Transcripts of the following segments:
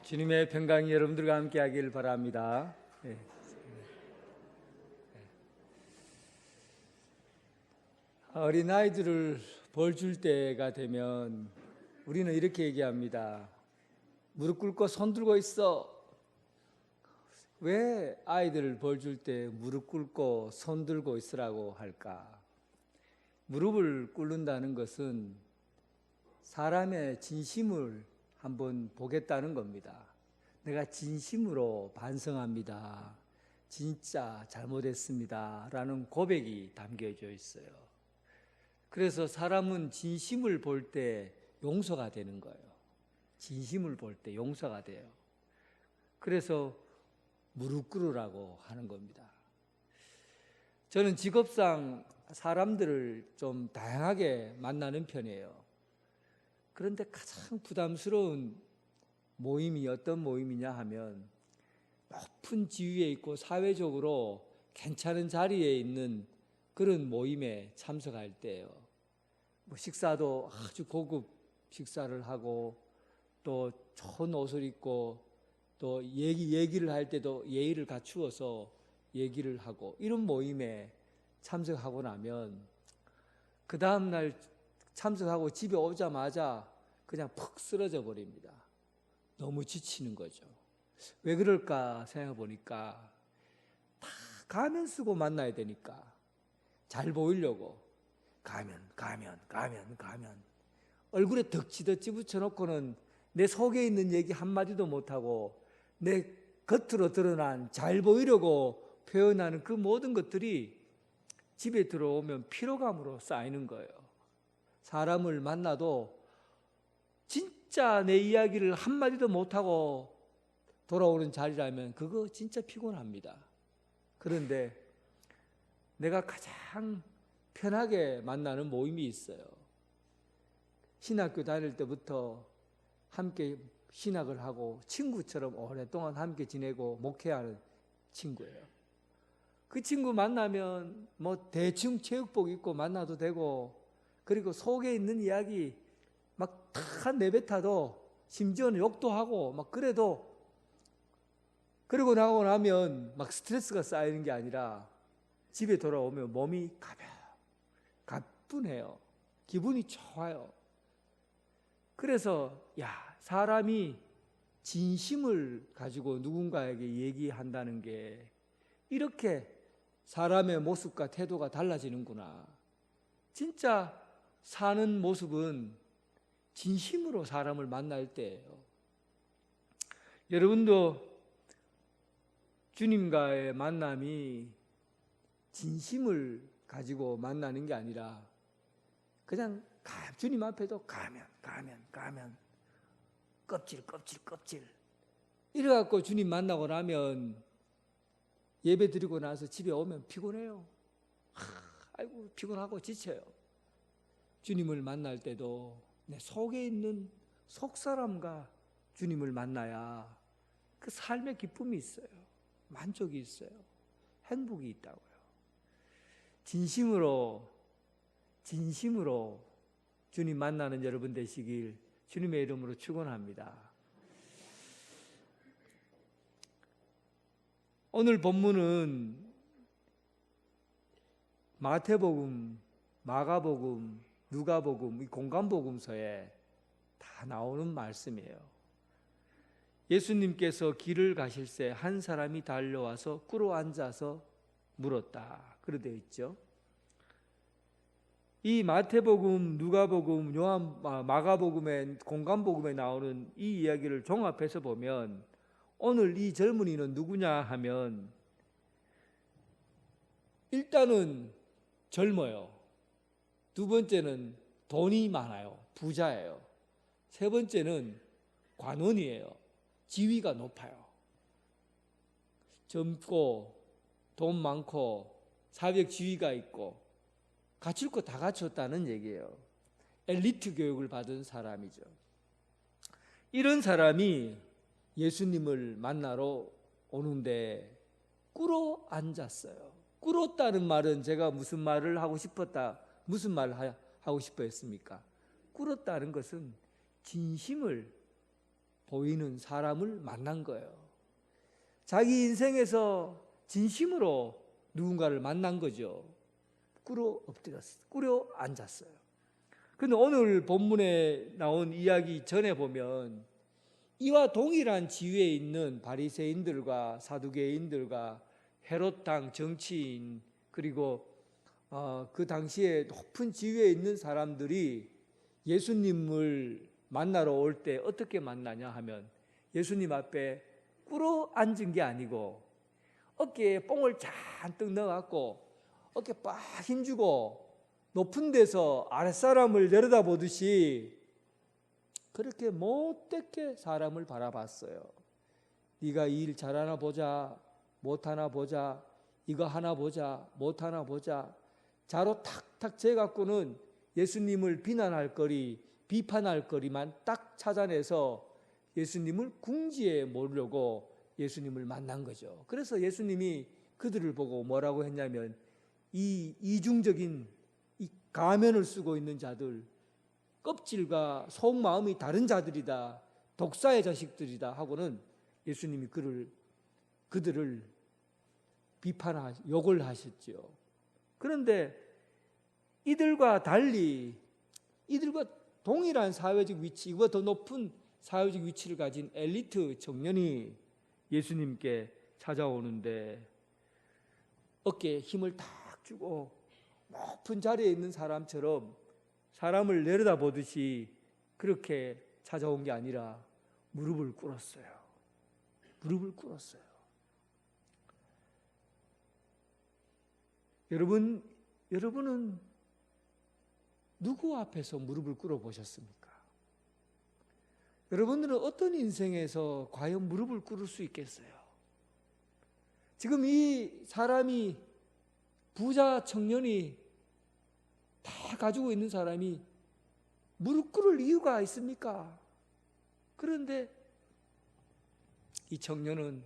주님의 평강이 여러분들과 함께 하길 바랍니다. 어린아이들을 벌 줄 때가 되면 우리는 이렇게 얘기합니다. 무릎 꿇고 손 들고 있어. 왜 아이들을 벌 줄 때 무릎 꿇고 손 들고 있으라고 할까? 무릎을 꿇는다는 것은 사람의 진심을 한번 보겠다는 겁니다. 내가 진심으로 반성합니다. 진짜 잘못했습니다. 라는 고백이 담겨져 있어요. 그래서 사람은 진심을 볼 때 용서가 되는 거예요. 진심을 볼 때 용서가 돼요. 그래서 무릎 꿇으라고 하는 겁니다. 저는 직업상 사람들을 좀 다양하게 만나는 편이에요. 그런데 가장 부담스러운 모임이 어떤 모임이냐 하면 높은 지위에 있고 사회적으로 괜찮은 자리에 있는 그런 모임에 참석할 때예요. 식사도 아주 고급 식사를 하고 또 좋은 옷을 입고 또 얘기를 할 때도 예의를 갖추어서 얘기를 하고 이런 모임에 참석하고 나면 그 다음날 참석하고 집에 오자마자 그냥 푹 쓰러져 버립니다. 너무 지치는 거죠. 왜 그럴까 생각해 보니까 다 가면 쓰고 만나야 되니까 잘 보이려고 가면 얼굴에 덕지덕지 붙여놓고는 내 속에 있는 얘기 한마디도 못하고 내 겉으로 드러난 잘 보이려고 표현하는 그 모든 것들이 집에 들어오면 피로감으로 쌓이는 거예요. 사람을 만나도 진짜 내 이야기를 한마디도 못하고 돌아오는 자리라면 그거 진짜 피곤합니다. 그런데 내가 가장 편하게 만나는 모임이 있어요. 신학교 다닐 때부터 함께 신학을 하고 친구처럼 오랫동안 함께 지내고 목회하는 친구예요. 그 친구 만나면 대충 체육복 입고 만나도 되고 그리고 속에 있는 이야기 막 다 내뱉어도 심지어는 욕도 하고 막 그래도 그러고 나오고 나면 막 스트레스가 쌓이는 게 아니라 집에 돌아오면 몸이 가뿐해요. 기분이 좋아요. 그래서 사람이 진심을 가지고 누군가에게 얘기한다는 게 이렇게 사람의 모습과 태도가 달라지는구나. 진짜 사는 모습은 진심으로 사람을 만날 때예요. 여러분도 주님과의 만남이 진심을 가지고 만나는 게 아니라 그냥 주님 앞에도 가면 껍질 이래갖고 주님 만나고 나면 예배 드리고 나서 집에 오면 피곤해요. 아이고 피곤하고 지쳐요. 주님을 만날 때도 내 속에 있는 속사람과 주님을 만나야 그 삶의 기쁨이 있어요. 만족이 있어요. 행복이 있다고요. 진심으로 주님 만나는 여러분 되시길 주님의 이름으로 축원합니다. 오늘 본문은 마태복음, 마가복음, 누가복음, 이 공간복음서에 다 나오는 말씀이에요. 예수님께서 길을 가실새 한 사람이 달려와서 꿇어 앉아서 물었다. 그렇게 되어 있죠. 이 마태복음, 누가복음, 마가복음의 공간복음에 나오는 이 이야기를 종합해서 보면 오늘 이 젊은이는 누구냐 하면 일단은 젊어요. 두 번째는 돈이 많아요. 부자예요. 세 번째는 관원이에요. 지위가 높아요. 젊고 돈 많고 사회적 지위가 있고 갖출 거 다 갖췄다는 얘기예요. 엘리트 교육을 받은 사람이죠. 이런 사람이 예수님을 만나러 오는데 꿇어 앉았어요. 꿇었다는 말은 제가 무슨 말을 하고 싶어 했습니까? 꿇었다는 것은 진심을 보이는 사람을 만난 거예요. 자기 인생에서 진심으로 누군가를 만난 거죠. 꿇어 엎드렸어요. 꿇어 앉았어요. 그런데 오늘 본문에 나온 이야기 전에 보면 이와 동일한 지위에 있는 바리새인들과 사두개인들과 헤롯 당 정치인 그리고 그 당시에 높은 지위에 있는 사람들이 예수님을 만나러 올 때 어떻게 만나냐 하면 예수님 앞에 꿇어 앉은 게 아니고 어깨에 뽕을 잔뜩 넣어갖고 어깨 빡 힘주고 높은 데서 아랫사람을 내려다보듯이 그렇게 못되게 사람을 바라봤어요. 네가 이 일 잘하나 보자, 못하나 보자, 이거 하나 보자, 못하나 보자. 자로 탁탁 재갖고는 예수님을 비난할 거리, 비판할 거리만 딱 찾아내서 예수님을 궁지에 몰려고 예수님을 만난 거죠. 그래서 예수님이 그들을 보고 뭐라고 했냐면 이 이중적인 이 가면을 쓰고 있는 자들, 껍질과 속마음이 다른 자들이다, 독사의 자식들이다 하고는 예수님이 그들을 욕을 하셨죠. 그런데 이들과 달리 이들과 동일한 사회적 위치, 이보다 더 높은 사회적 위치를 가진 엘리트 청년이 예수님께 찾아오는데 어깨에 힘을 탁 주고 높은 자리에 있는 사람처럼 사람을 내려다보듯이 그렇게 찾아온 게 아니라 무릎을 꿇었어요. 무릎을 꿇었어요. 여러분은 누구 앞에서 무릎을 꿇어 보셨습니까? 여러분들은 어떤 인생에서 과연 무릎을 꿇을 수 있겠어요? 지금 이 사람이 부자 청년이 다 가지고 있는 사람이 무릎 꿇을 이유가 있습니까? 그런데 이 청년은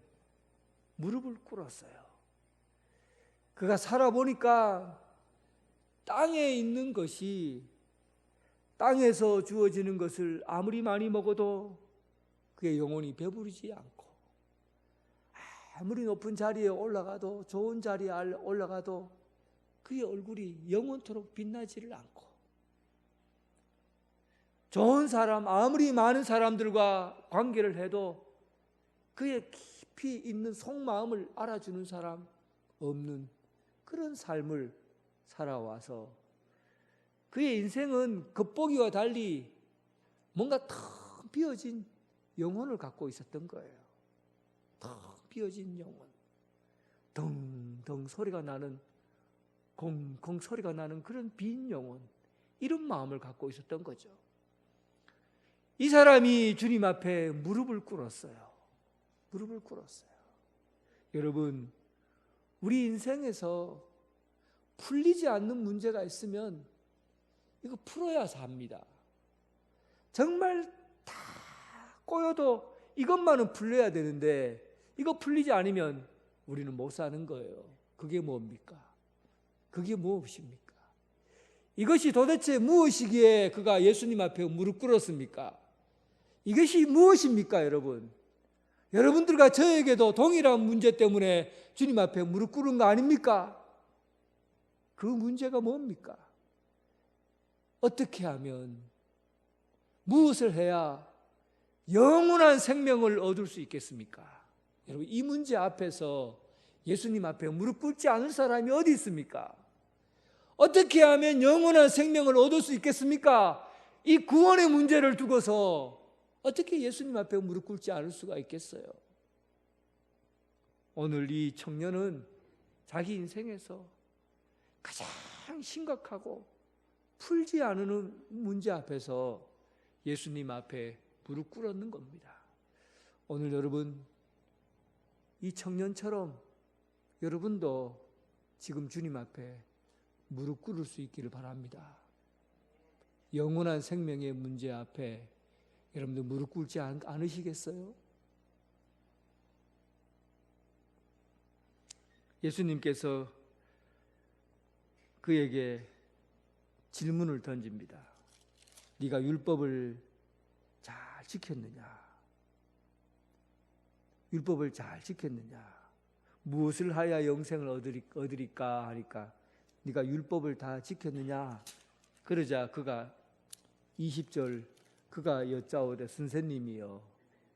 무릎을 꿇었어요. 그가 살아보니까 땅에 있는 것이 땅에서 주어지는 것을 아무리 많이 먹어도 그의 영혼이 배부르지 않고 아무리 높은 자리에 올라가도 좋은 자리에 올라가도 그의 얼굴이 영원토록 빛나지를 않고 좋은 사람, 아무리 많은 사람들과 관계를 해도 그의 깊이 있는 속마음을 알아주는 사람 없는 그런 삶을 살아와서 그의 인생은 겉보기와 달리 뭔가 텅 비어진 영혼을 갖고 있었던 거예요. 텅 비어진 영혼. 덩덩 소리가 나는 공공 소리가 나는 그런 빈 영혼, 이런 마음을 갖고 있었던 거죠. 이 사람이 주님 앞에 무릎을 꿇었어요. 무릎을 꿇었어요. 여러분, 우리 인생에서 풀리지 않는 문제가 있으면 이거 풀어야 삽니다. 정말 다 꼬여도 이것만은 풀려야 되는데 이거 풀리지 않으면 우리는 못 사는 거예요. 그게 뭡니까? 그게 무엇입니까? 이것이 도대체 무엇이기에 그가 예수님 앞에 무릎 꿇었습니까? 이것이 무엇입니까, 여러분? 여러분들과 저에게도 동일한 문제 때문에 주님 앞에 무릎 꿇은 거 아닙니까? 그 문제가 뭡니까? 어떻게 하면, 무엇을 해야 영원한 생명을 얻을 수 있겠습니까? 여러분, 이 문제 앞에서 예수님 앞에 무릎 꿇지 않을 사람이 어디 있습니까? 어떻게 하면 영원한 생명을 얻을 수 있겠습니까? 이 구원의 문제를 두고서 어떻게 예수님 앞에 무릎 꿇지 않을 수가 있겠어요? 오늘 이 청년은 자기 인생에서 가장 심각하고 풀지 않는 문제 앞에서 예수님 앞에 무릎 꿇었는 겁니다. 오늘 여러분, 이 청년처럼 여러분도 지금 주님 앞에 무릎 꿇을 수 있기를 바랍니다. 영원한 생명의 문제 앞에 여러분들 무릎 꿇지 않으시겠어요? 예수님께서 그에게 질문을 던집니다. 네가 율법을 잘 지켰느냐? 율법을 잘 지켰느냐? 무엇을 하여 영생을 얻으리까 하니까 네가 율법을 다 지켰느냐? 그러자 그가 20절 그가 여짜오되 선생님이여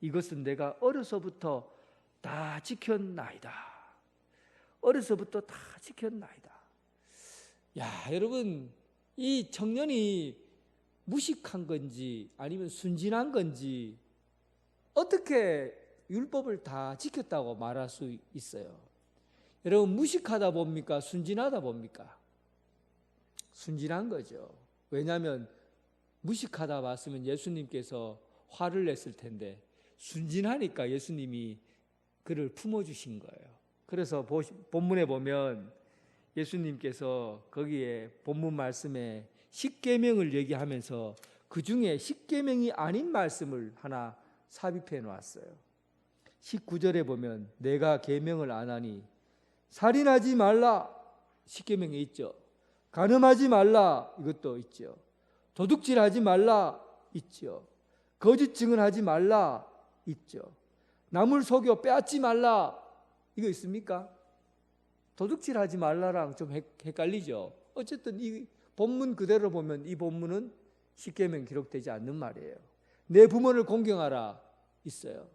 이것은 내가 어려서부터 다 지켰나이다. 어려서부터 다 지켰나이다. 야, 여러분, 이 청년이 무식한 건지 아니면 순진한 건지 어떻게 율법을 다 지켰다고 말할 수 있어요? 여러분, 무식하다 봅니까? 순진하다 봅니까? 순진한 거죠. 왜냐하면 무식하다 봤으면 예수님께서 화를 냈을 텐데 순진하니까 예수님이 그를 품어주신 거예요. 그래서 본문에 보면 예수님께서 거기에 본문 말씀에 십계명을 얘기하면서 그 중에 십계명이 아닌 말씀을 하나 삽입해 놓았어요. 19절에 보면 내가 계명을 안 하니 살인하지 말라 십계명에 있죠. 간음하지 말라 이것도 있죠. 도둑질하지 말라 있죠. 거짓 증언하지 말라 있죠. 남을 속여 빼앗지 말라 이거 있습니까? 도둑질하지 말라랑 좀 헷갈리죠. 어쨌든 이 본문 그대로 보면 이 본문은 십계명 기록되지 않는 말이에요. 내 부모를 공경하라 있어요.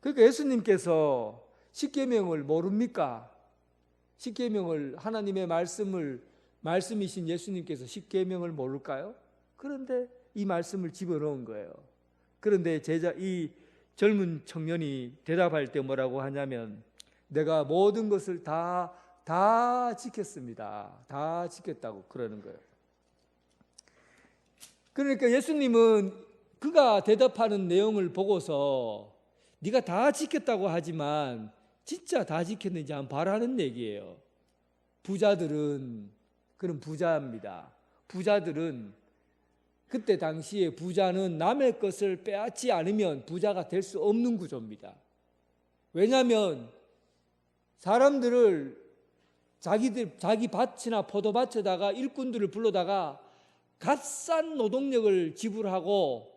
그러니까 예수님께서 십계명을 모릅니까? 십계명을 하나님의 말씀이신 예수님께서 십계명을 모를까요? 그런데 이 말씀을 집어넣은 거예요. 그런데 이 젊은 청년이 대답할 때 뭐라고 하냐면 내가 모든 것을 다 지켰습니다. 다 지켰다고 그러는 거예요. 그러니까 예수님은 그가 대답하는 내용을 보고서 네가 다 지켰다고 하지만 진짜 다 지켰는지 한번 봐라는 얘기예요. 부자들은 그런 부자입니다. 부자들은 그때 당시에 부자는 남의 것을 빼앗지 않으면 부자가 될 수 없는 구조입니다. 왜냐하면 사람들을 자기 밭이나 포도밭에다가 일꾼들을 불러다가 값싼 노동력을 지불하고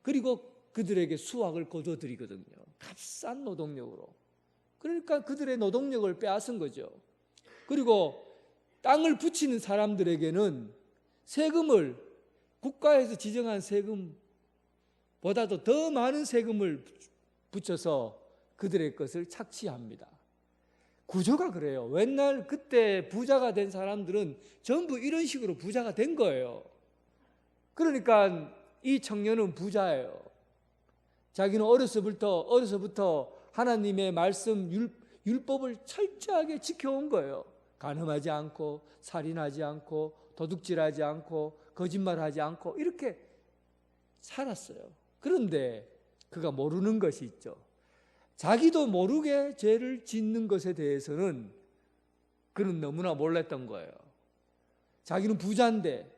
그리고 그들에게 수확을 거둬들이거든요. 값싼 노동력으로. 그러니까 그들의 노동력을 빼앗은 거죠. 그리고 땅을 붙이는 사람들에게는 세금을 국가에서 지정한 세금보다도 더 많은 세금을 붙여서 그들의 것을 착취합니다. 구조가 그래요. 옛날 그때 부자가 된 사람들은 전부 이런 식으로 부자가 된 거예요. 그러니까 이 청년은 부자예요. 자기는 어려서부터 하나님의 말씀 율법을 철저하게 지켜온 거예요. 간음하지 않고 살인하지 않고 도둑질하지 않고 거짓말하지 않고 이렇게 살았어요. 그런데 그가 모르는 것이 있죠. 자기도 모르게 죄를 짓는 것에 대해서는 그는 너무나 몰랐던 거예요. 자기는 부자인데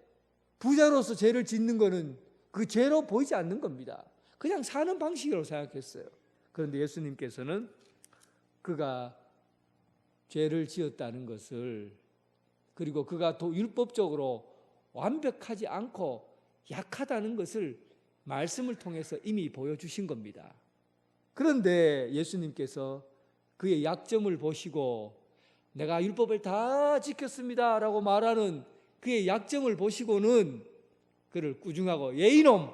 부자로서 죄를 짓는 것은 그 죄로 보이지 않는 겁니다. 그냥 사는 방식으로 생각했어요. 그런데 예수님께서는 그가 죄를 지었다는 것을 그리고 그가 율법적으로 완벽하지 않고 약하다는 것을 말씀을 통해서 이미 보여주신 겁니다. 그런데 예수님께서 그의 약점을 보시고 내가 율법을 다 지켰습니다 라고 말하는 그의 약점을 보시고는 그를 꾸중하고 예이놈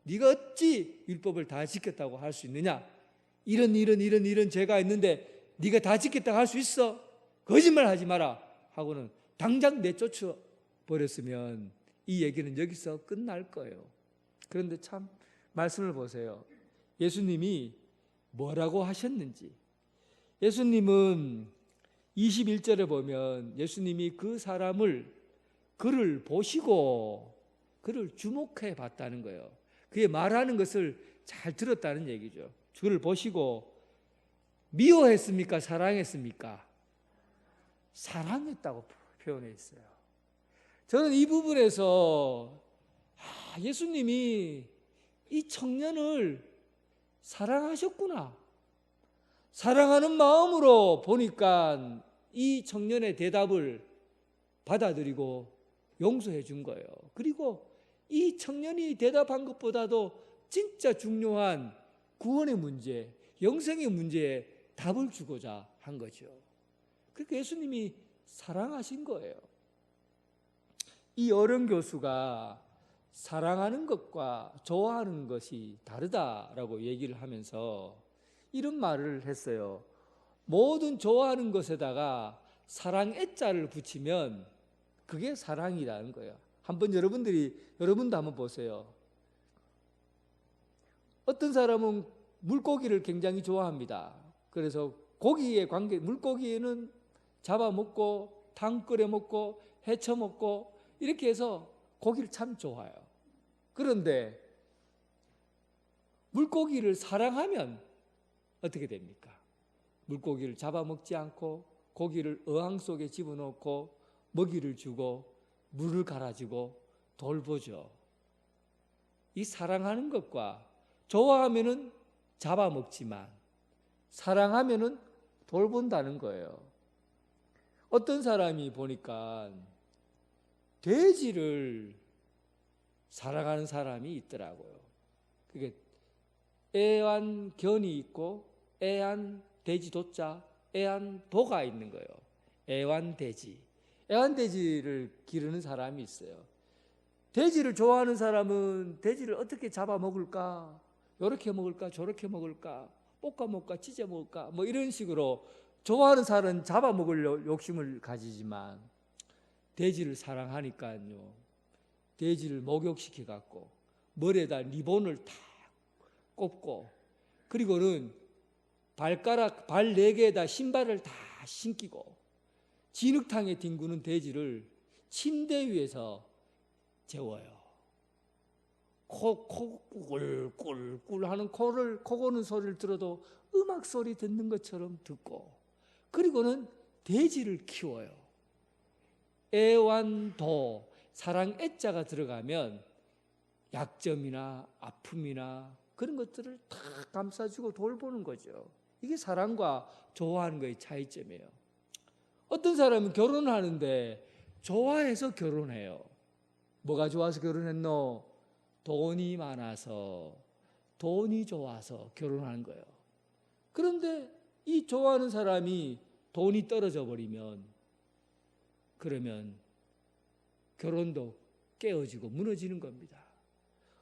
네가 어찌 율법을 다 지켰다고 할 수 있느냐? 이런 죄가 있는데 네가 다 지켰다고 할 수 있어? 거짓말하지 마라 하고는 당장 내쫓아 버렸으면 이 얘기는 여기서 끝날 거예요. 그런데 참 말씀을 보세요. 예수님이 뭐라고 하셨는지. 예수님은 21절에 보면 예수님이 그 사람을 그를 보시고 그를 주목해 봤다는 거예요. 그의 말하는 것을 잘 들었다는 얘기죠. 그를 보시고 미워했습니까? 사랑했습니까? 사랑했다고 표현해 있어요. 저는 이 부분에서 예수님이 이 청년을 사랑하셨구나. 사랑하는 마음으로 보니까 이 청년의 대답을 받아들이고 용서해 준 거예요. 그리고 이 청년이 대답한 것보다도 진짜 중요한 구원의 문제, 영생의 문제에 답을 주고자 한 거죠. 그러니까 예수님이 사랑하신 거예요. 이 어른 교수가 사랑하는 것과 좋아하는 것이 다르다라고 얘기를 하면서 이런 말을 했어요. 모든 좋아하는 것에다가 사랑 애자를 붙이면 그게 사랑이라는 거예요. 한번 여러분도 한번 보세요. 어떤 사람은 물고기를 굉장히 좋아합니다. 그래서 물고기에는 잡아먹고 탕 끓여 먹고 해쳐 먹고 이렇게 해서 고기를 참 좋아해요. 그런데 물고기를 사랑하면 어떻게 됩니까? 물고기를 잡아먹지 않고 고기를 어항 속에 집어넣고 먹이를 주고 물을 갈아주고 돌보죠. 이 사랑하는 것과 좋아하면은 잡아먹지만 사랑하면은 돌본다는 거예요. 어떤 사람이 보니까 돼지를 사랑하는 사람이 있더라고요. 그게 애완견이 있고 애완돼지도자, 애완도가 있는 거예요. 애완돼지. 애완돼지를 기르는 사람이 있어요. 돼지를 좋아하는 사람은 돼지를 어떻게 잡아먹을까? 이렇게 먹을까? 저렇게 먹을까? 볶아 먹을까? 찢어 먹을까? 뭐 이런 식으로 좋아하는 사람은 잡아먹을 욕심을 가지지만 돼지를 사랑하니까요. 돼지를 목욕시켜 갖고 머리에다 리본을 탁 꼽고 그리고는 발 4개에다 신발을 다 신기고 진흙탕에 뒹구는 돼지를 침대 위에서 재워요. 코 꿀꿀꿀 하는 코 고는 소리를 들어도 음악 소리 듣는 것처럼 듣고 그리고는 돼지를 키워요. 애완도, 사랑 애자가 들어가면 약점이나 아픔이나 그런 것들을 다 감싸주고 돌보는 거죠. 이게 사랑과 좋아하는 거의 차이점이에요. 어떤 사람은 결혼하는데 좋아해서 결혼해요. 뭐가 좋아서 결혼했노? 돈이 많아서, 돈이 좋아서 결혼하는 거예요. 그런데 이 좋아하는 사람이 돈이 떨어져 버리면 그러면 결혼도 깨어지고 무너지는 겁니다.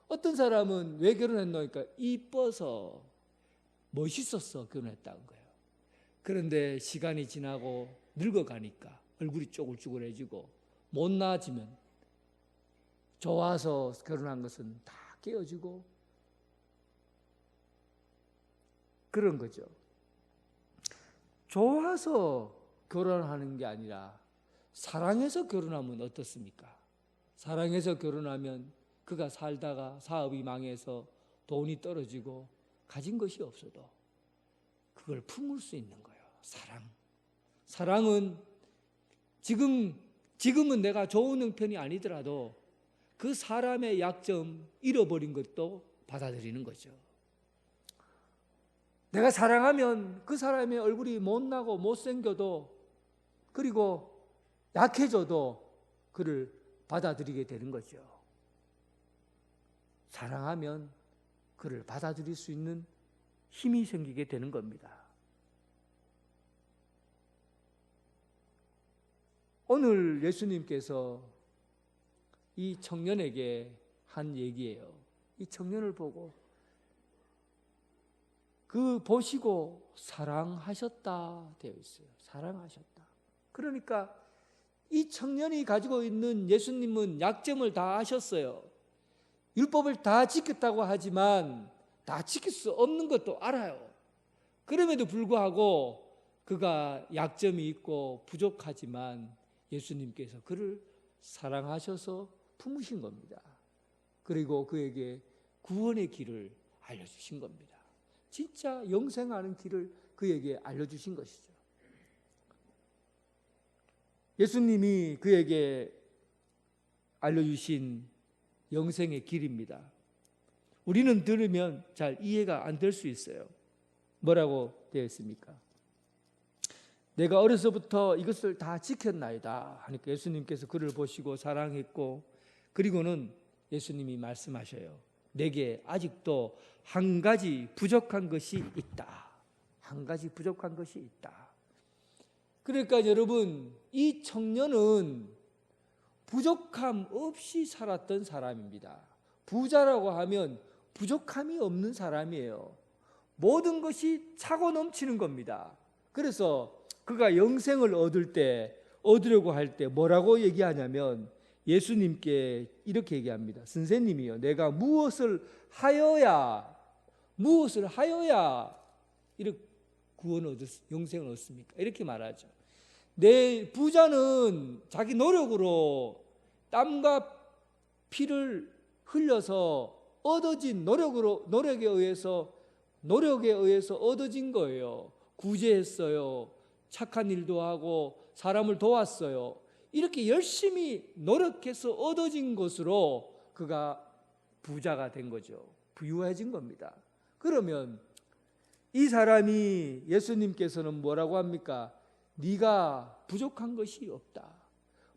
어떤 사람은 왜 결혼했노? 그러니까 이뻐서 멋있어서 결혼했다는 거예요. 그런데 시간이 지나고 늙어가니까 얼굴이 쪼글쪼글해지고 못 나아지면 좋아서 결혼한 것은 다 깨어지고 그런 거죠. 좋아서 결혼하는 게 아니라 사랑해서 결혼하면 어떻습니까? 사랑해서 결혼하면 그가 살다가 사업이 망해서 돈이 떨어지고 가진 것이 없어도 그걸 품을 수 있는 거예요. 사랑은 지금은 내가 좋은 형편이 아니더라도 그 사람의 약점 잃어버린 것도 받아들이는 거죠. 내가 사랑하면 그 사람의 얼굴이 못나고 못생겨도 그리고 약해져도 그를 받아들이게 되는 거죠. 사랑하면 그를 받아들일 수 있는 힘이 생기게 되는 겁니다. 오늘 예수님께서 이 청년에게 한 얘기예요. 이 청년을 보고 그 보시고 사랑하셨다 되어 있어요. 사랑하셨다. 그러니까 이 청년이 가지고 있는 예수님은 약점을 다 아셨어요. 율법을 다 지켰다고 하지만 다 지킬 수 없는 것도 알아요. 그럼에도 불구하고 그가 약점이 있고 부족하지만 예수님께서 그를 사랑하셔서 품으신 겁니다. 그리고 그에게 구원의 길을 알려주신 겁니다. 진짜 영생하는 길을 그에게 알려주신 것이죠. 예수님이 그에게 알려주신 영생의 길입니다. 우리는 들으면 잘 이해가 안 될 수 있어요. 뭐라고 되어 있습니까? 내가 어려서부터 이것을 다 지켰나이다 하니까 예수님께서 그를 보시고 사랑했고 그리고는 예수님이 말씀하셔요. 내게 아직도 한 가지 부족한 것이 있다. 한 가지 부족한 것이 있다. 그러니까 여러분, 이 청년은 부족함 없이 살았던 사람입니다. 부자라고 하면 부족함이 없는 사람이에요. 모든 것이 차고 넘치는 겁니다. 그래서 그가 영생을 얻으려고 할 때 뭐라고 얘기하냐면 예수님께 이렇게 얘기합니다. 선생님이요, 내가 무엇을 하여야 이렇게 영생을 얻습니까? 이렇게 말하죠. 내 부자는 자기 노력으로 땀과 피를 흘려서 얻어진 노력에 의해서 얻어진 거예요. 구제했어요. 착한 일도 하고 사람을 도왔어요. 이렇게 열심히 노력해서 얻어진 것으로 그가 부자가 된 거죠. 부유해진 겁니다. 그러면 이 사람이 예수님께서는 뭐라고 합니까? 네가 부족한 것이 없다.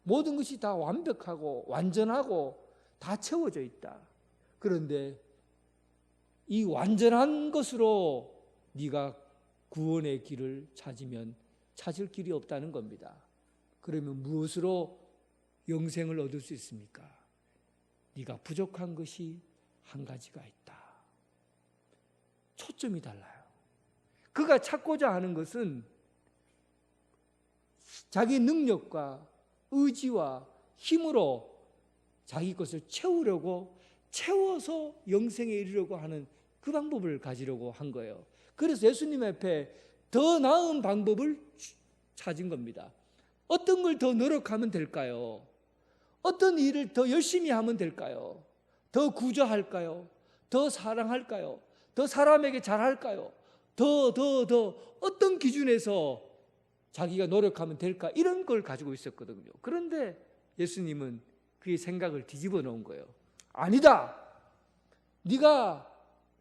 모든 것이 다 완벽하고 완전하고 다 채워져 있다. 그런데 이 완전한 것으로 네가 구원의 길을 찾으면 찾을 길이 없다는 겁니다. 그러면 무엇으로 영생을 얻을 수 있습니까? 네가 부족한 것이 한 가지가 있다. 초점이 달라요. 그가 찾고자 하는 것은 자기 능력과 의지와 힘으로 자기 것을 채워서 영생에 이르려고 하는 그 방법을 가지려고 한 거예요. 그래서 예수님 앞에 더 나은 방법을 찾은 겁니다. 어떤 걸 더 노력하면 될까요? 어떤 일을 더 열심히 하면 될까요? 더 구조할까요? 더 사랑할까요? 더 사람에게 잘할까요? 더 어떤 기준에서 자기가 노력하면 될까? 이런 걸 가지고 있었거든요. 그런데 예수님은 그의 생각을 뒤집어 놓은 거예요. 아니다. 네가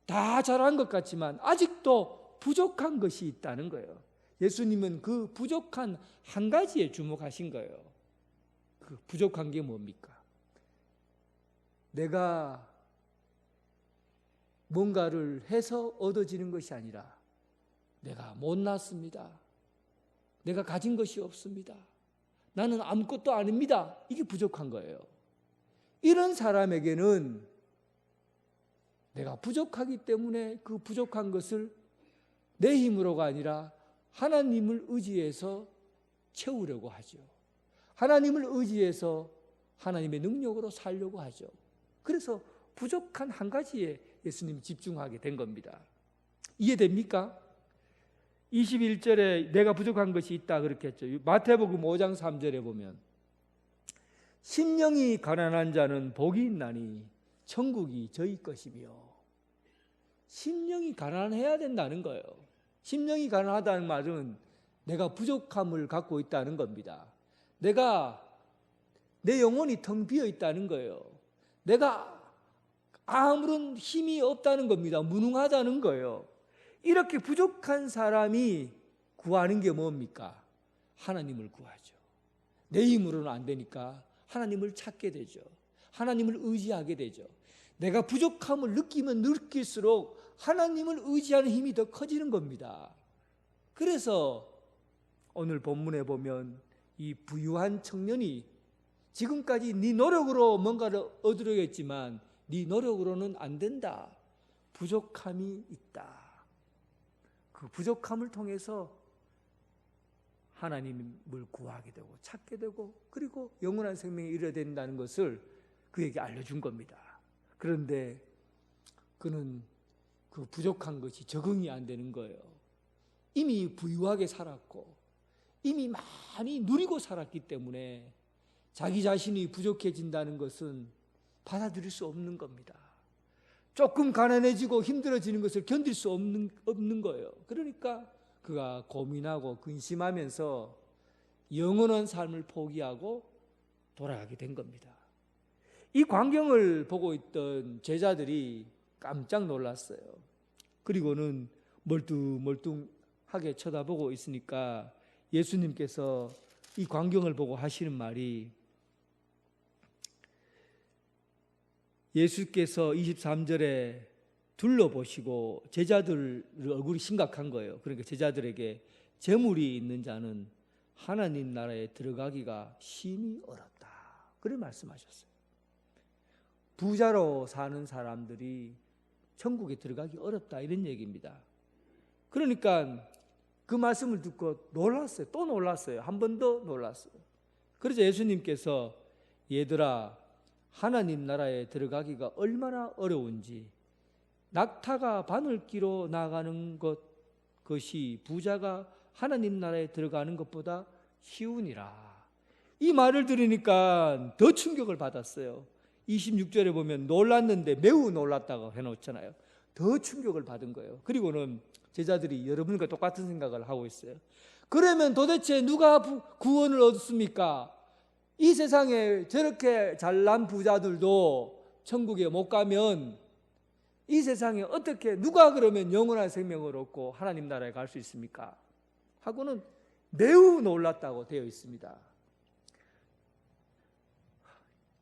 다 잘한 것 같지만 아직도 부족한 것이 있다는 거예요. 예수님은 그 부족한 한 가지에 주목하신 거예요. 그 부족한 게 뭡니까? 내가 뭔가를 해서 얻어지는 것이 아니라 내가 못났습니다. 내가 가진 것이 없습니다. 나는 아무것도 아닙니다. 이게 부족한 거예요. 이런 사람에게는 내가 부족하기 때문에 그 부족한 것을 내 힘으로가 아니라 하나님을 의지해서 채우려고 하죠. 하나님을 의지해서 하나님의 능력으로 살려고 하죠. 그래서 부족한 한 가지에 예수님이 집중하게 된 겁니다. 이해됩니까? 21절에 내가 부족한 것이 있다 그렇게 했죠. 마태복음 5장 3절에 보면 심령이 가난한 자는 복이 있나니 천국이 저희 것이며, 심령이 가난해야 된다는 거예요. 심령이 가난하다는 말은 내가 부족함을 갖고 있다는 겁니다. 내 영혼이 텅 비어 있다는 거예요. 내가 아무런 힘이 없다는 겁니다. 무능하다는 거예요. 이렇게 부족한 사람이 구하는 게 뭡니까? 하나님을 구하죠. 내 힘으로는 안 되니까 하나님을 찾게 되죠. 하나님을 의지하게 되죠. 내가 부족함을 느끼면 느낄수록 하나님을 의지하는 힘이 더 커지는 겁니다. 그래서 오늘 본문에 보면 이 부유한 청년이 지금까지 네 노력으로 뭔가를 얻으려고 했지만 네 노력으로는 안 된다. 부족함이 있다. 그 부족함을 통해서 하나님을 구하게 되고 찾게 되고 그리고 영원한 생명에 이르게 된다는 것을 그에게 알려준 겁니다. 그런데 그는 그 부족한 것이 적응이 안 되는 거예요. 이미 부유하게 살았고 이미 많이 누리고 살았기 때문에 자기 자신이 부족해진다는 것은 받아들일 수 없는 겁니다. 조금 가난해지고 힘들어지는 것을 견딜 수 없는 거예요. 그러니까 그가 고민하고 근심하면서 영원한 삶을 포기하고 돌아가게 된 겁니다. 이 광경을 보고 있던 제자들이 깜짝 놀랐어요. 그리고는 멀뚱멀뚱하게 쳐다보고 있으니까 예수님께서 이 광경을 보고 하시는 말이, 예수께서 23절에 둘러보시고 제자들 얼굴이 심각한 거예요. 그러니까 제자들에게 재물이 있는 자는 하나님 나라에 들어가기가 심히 어렵다. 그렇게 말씀하셨어요. 부자로 사는 사람들이 천국에 들어가기 어렵다 이런 얘기입니다. 그러니까 그 말씀을 듣고 놀랐어요. 또 놀랐어요. 한 번 더 놀랐어요. 그래서 예수님께서 얘들아 하나님 나라에 들어가기가 얼마나 어려운지 낙타가 바늘 끼로 나가는 것이 부자가 하나님 나라에 들어가는 것보다 쉬우니라. 이 말을 들으니까 더 충격을 받았어요. 26절에 보면 놀랐는데 매우 놀랐다고 해놓잖아요. 더 충격을 받은 거예요. 그리고는 제자들이 여러분과 똑같은 생각을 하고 있어요. 그러면 도대체 누가 구원을 얻습니까? 이 세상에 저렇게 잘난 부자들도 천국에 못 가면 이 세상에 어떻게 누가 그러면 영원한 생명을 얻고 하나님 나라에 갈 수 있습니까? 하고는 매우 놀랐다고 되어 있습니다.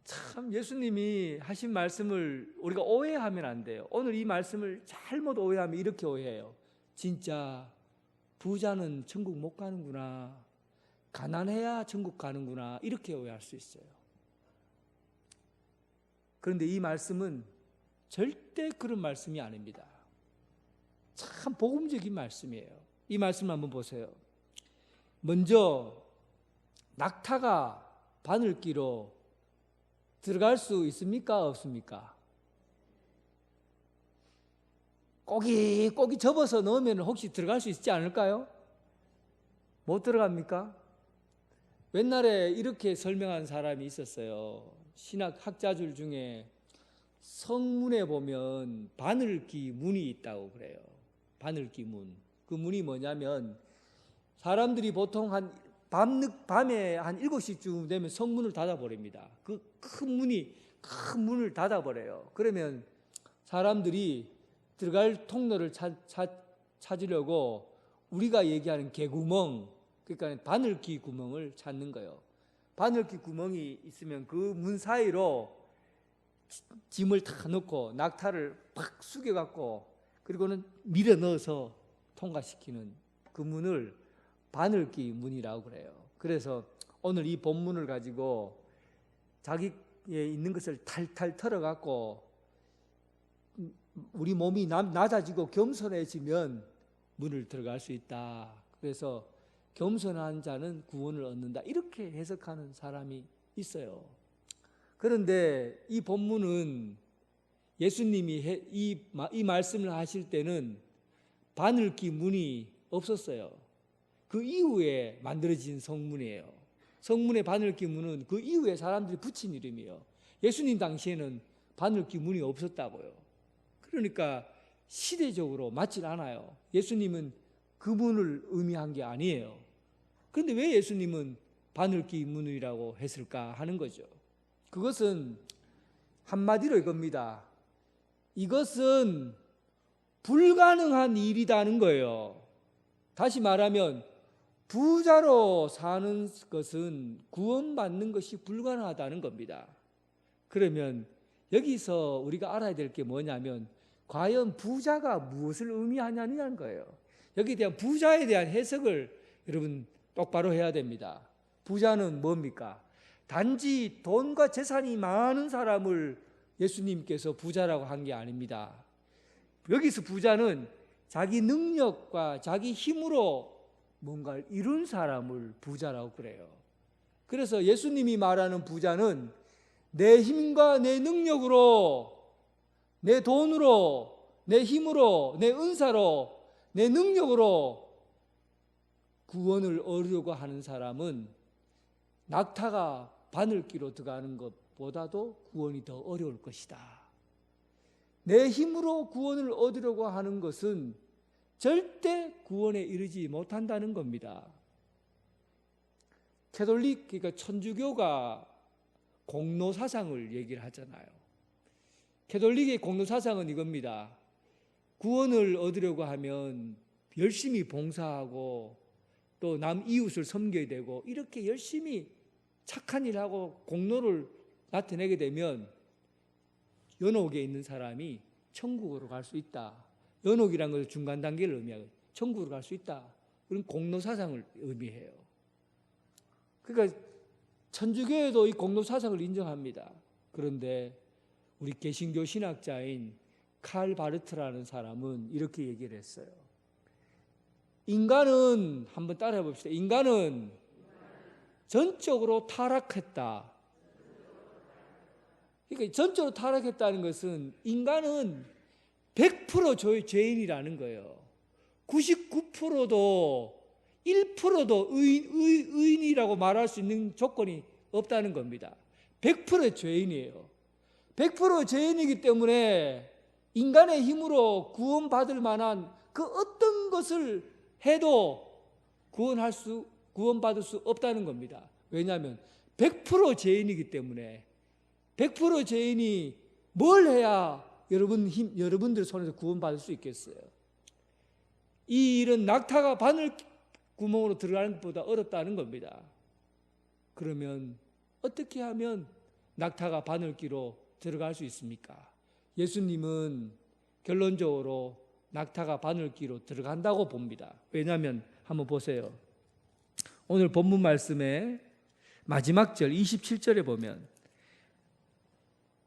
참 예수님이 하신 말씀을 우리가 오해하면 안 돼요. 오늘 이 말씀을 잘못 오해하면 이렇게 오해해요. 진짜 부자는 천국 못 가는구나. 가난해야 천국 가는구나. 이렇게 오해할 수 있어요. 그런데 이 말씀은 절대 그런 말씀이 아닙니다. 참 복음적인 말씀이에요. 이 말씀 한번 보세요. 먼저 낙타가 바늘기로 들어갈 수 있습니까? 없습니까? 꼬깃꼬깃 접어서 넣으면 혹시 들어갈 수 있지 않을까요? 못 들어갑니까? 옛날에 이렇게 설명한 사람이 있었어요. 신학 학자들 중에 성문에 보면 바늘기 문이 있다고 그래요. 바늘기 문. 그 문이 뭐냐면 사람들이 보통 밤에 한 7시쯤 되면 성문을 닫아버립니다. 그 큰 문을 닫아버려요. 그러면 사람들이 들어갈 통로를 찾으려고 우리가 얘기하는 개구멍, 그러니까 바늘기 구멍을 찾는 거예요. 바늘기 구멍이 있으면 그 문 사이로 짐을 다 넣고 낙타를 팍 숙여갖고 그리고는 밀어 넣어서 통과시키는 그 문을 바늘기 문이라고 그래요. 그래서 오늘 이 본문을 가지고 자기에 있는 것을 탈탈 털어갖고 우리 몸이 낮아지고 겸손해지면 문을 들어갈 수 있다. 그래서 겸손한 자는 구원을 얻는다. 이렇게 해석하는 사람이 있어요. 그런데 이 본문은 예수님이 이 말씀을 하실 때는 바늘기 문이 없었어요. 그 이후에 만들어진 성문이에요. 성문의 바늘기 문은 그 이후에 사람들이 붙인 이름이에요. 예수님 당시에는 바늘기 문이 없었다고요. 그러니까 시대적으로 맞질 않아요. 예수님은 그 문을 의미한 게 아니에요. 그런데 왜 예수님은 바늘기 문이라고 했을까 하는 거죠. 그것은 한마디로 이겁니다. 이것은 불가능한 일이라는 거예요. 다시 말하면 부자로 사는 것은 구원받는 것이 불가능하다는 겁니다. 그러면 여기서 우리가 알아야 될 게 뭐냐면 과연 부자가 무엇을 의미하냐는 거예요. 여기에 대한 부자에 대한 해석을 여러분 똑바로 해야 됩니다. 부자는 뭡니까? 단지 돈과 재산이 많은 사람을 예수님께서 부자라고 한 게 아닙니다. 여기서 부자는 자기 능력과 자기 힘으로 뭔가를 이룬 사람을 부자라고 그래요. 그래서 예수님이 말하는 부자는 내 힘과 내 능력으로, 내 돈으로, 내 힘으로, 내 은사로, 내 능력으로 구원을 얻으려고 하는 사람은 낙타가 바늘기로 들어가는 것보다도 구원이 더 어려울 것이다. 내 힘으로 구원을 얻으려고 하는 것은 절대 구원에 이르지 못한다는 겁니다. 캐톨릭, 그러니까 천주교가 공로사상을 얘기를 하잖아요. 캐톨릭의 공로사상은 이겁니다. 구원을 얻으려고 하면 열심히 봉사하고 또 남 이웃을 섬겨야 되고 이렇게 열심히 착한 일하고 공로를 나타내게 되면 연옥에 있는 사람이 천국으로 갈 수 있다. 연옥이란 것은 중간 단계를 의미하고 천국으로 갈 수 있다. 그런 공로사상을 의미해요. 그러니까 천주교에도 이 공로사상을 인정합니다. 그런데 우리 개신교 신학자인 칼 바르트라는 사람은 이렇게 얘기를 했어요. 인간은 한번 따라해 봅시다. 인간은 전적으로 타락했다. 그러니까 전적으로 타락했다는 것은 인간은 100% 죄인이라는 거예요. 99%도 1%도 의인이라고 말할 수 있는 조건이 없다는 겁니다. 100% 죄인이에요. 100% 죄인이기 때문에 인간의 힘으로 구원받을 만한 그 어떤 것을 해도 구원받을 수 없다는 겁니다. 왜냐하면 100% 죄인이기 때문에 100% 죄인이 뭘 해야 여러분들 손에서 구원받을 수 있겠어요? 이 일은 낙타가 바늘 구멍으로 들어가는 것보다 어렵다는 겁니다. 그러면 어떻게 하면 낙타가 바늘귀로 들어갈 수 있습니까? 예수님은 결론적으로 낙타가 바늘귀로 들어간다고 봅니다. 왜냐하면 한번 보세요. 오늘 본문 말씀의 마지막 절 27절에 보면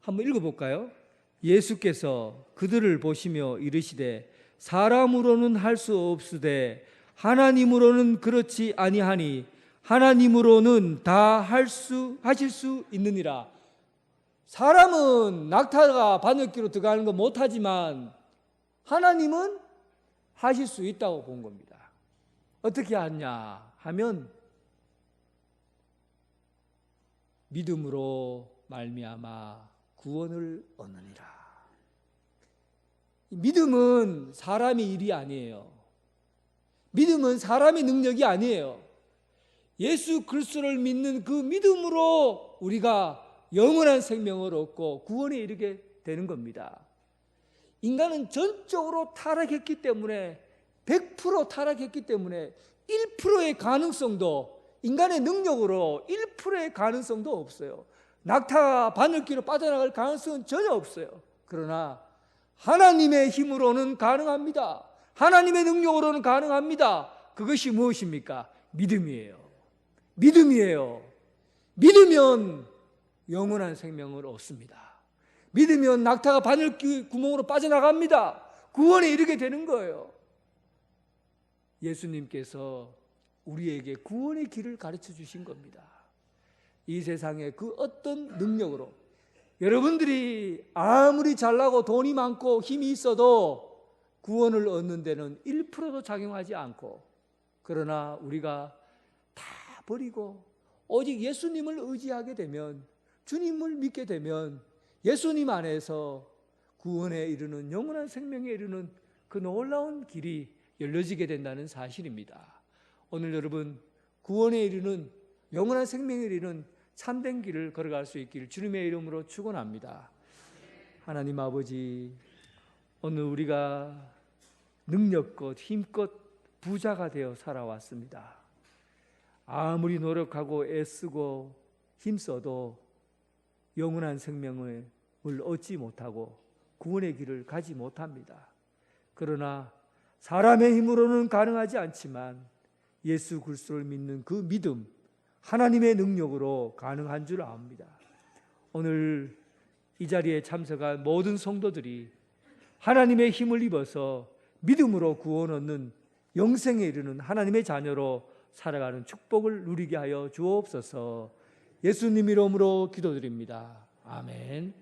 한번 읽어볼까요? 예수께서 그들을 보시며 이르시되 사람으로는 할 수 없으되 하나님으로는 그렇지 아니하니 하나님으로는 다 하실 수 있느니라. 사람은 낙타가 바늘귀로 들어가는 거 못하지만 하나님은 하실 수 있다고 본 겁니다. 어떻게 하냐 하면 믿음으로 말미암아 구원을 얻느니라. 믿음은 사람의 일이 아니에요. 믿음은 사람의 능력이 아니에요. 예수 그리스도를 믿는 그 믿음으로 우리가 영원한 생명을 얻고 구원에 이르게 되는 겁니다. 인간은 전적으로 타락했기 때문에 100% 타락했기 때문에 1%의 가능성도 인간의 능력으로 1%의 가능성도 없어요. 낙타가 바늘귀로 빠져나갈 가능성은 전혀 없어요. 그러나 하나님의 힘으로는 가능합니다. 하나님의 능력으로는 가능합니다. 그것이 무엇입니까? 믿음이에요. 믿음이에요. 믿으면 영원한 생명을 얻습니다. 믿으면 낙타가 바늘귀 구멍으로 빠져나갑니다. 구원에 이르게 되는 거예요. 예수님께서 우리에게 구원의 길을 가르쳐 주신 겁니다. 이 세상에 그 어떤 능력으로 여러분들이 아무리 잘나고 돈이 많고 힘이 있어도 구원을 얻는 데는 1%도 작용하지 않고, 그러나 우리가 다 버리고 오직 예수님을 의지하게 되면, 주님을 믿게 되면 예수님 안에서 구원에 이르는, 영원한 생명에 이르는 그 놀라운 길이 열려지게 된다는 사실입니다. 오늘 여러분 구원에 이르는, 영원한 생명에 이르는 참된 길을 걸어갈 수 있기를 주님의 이름으로 축원합니다. 하나님 아버지, 오늘 우리가 능력껏 힘껏 부자가 되어 살아왔습니다. 아무리 노력하고 애쓰고 힘써도 영원한 생명을 얻지 못하고 구원의 길을 가지 못합니다. 그러나 사람의 힘으로는 가능하지 않지만 예수 그리스도를 믿는 그 믿음, 하나님의 능력으로 가능한 줄 압니다. 오늘 이 자리에 참석한 모든 성도들이 하나님의 힘을 입어서 믿음으로 구원 얻는, 영생에 이르는 하나님의 자녀로 살아가는 축복을 누리게 하여 주옵소서. 예수님 이름으로 기도드립니다. 아멘.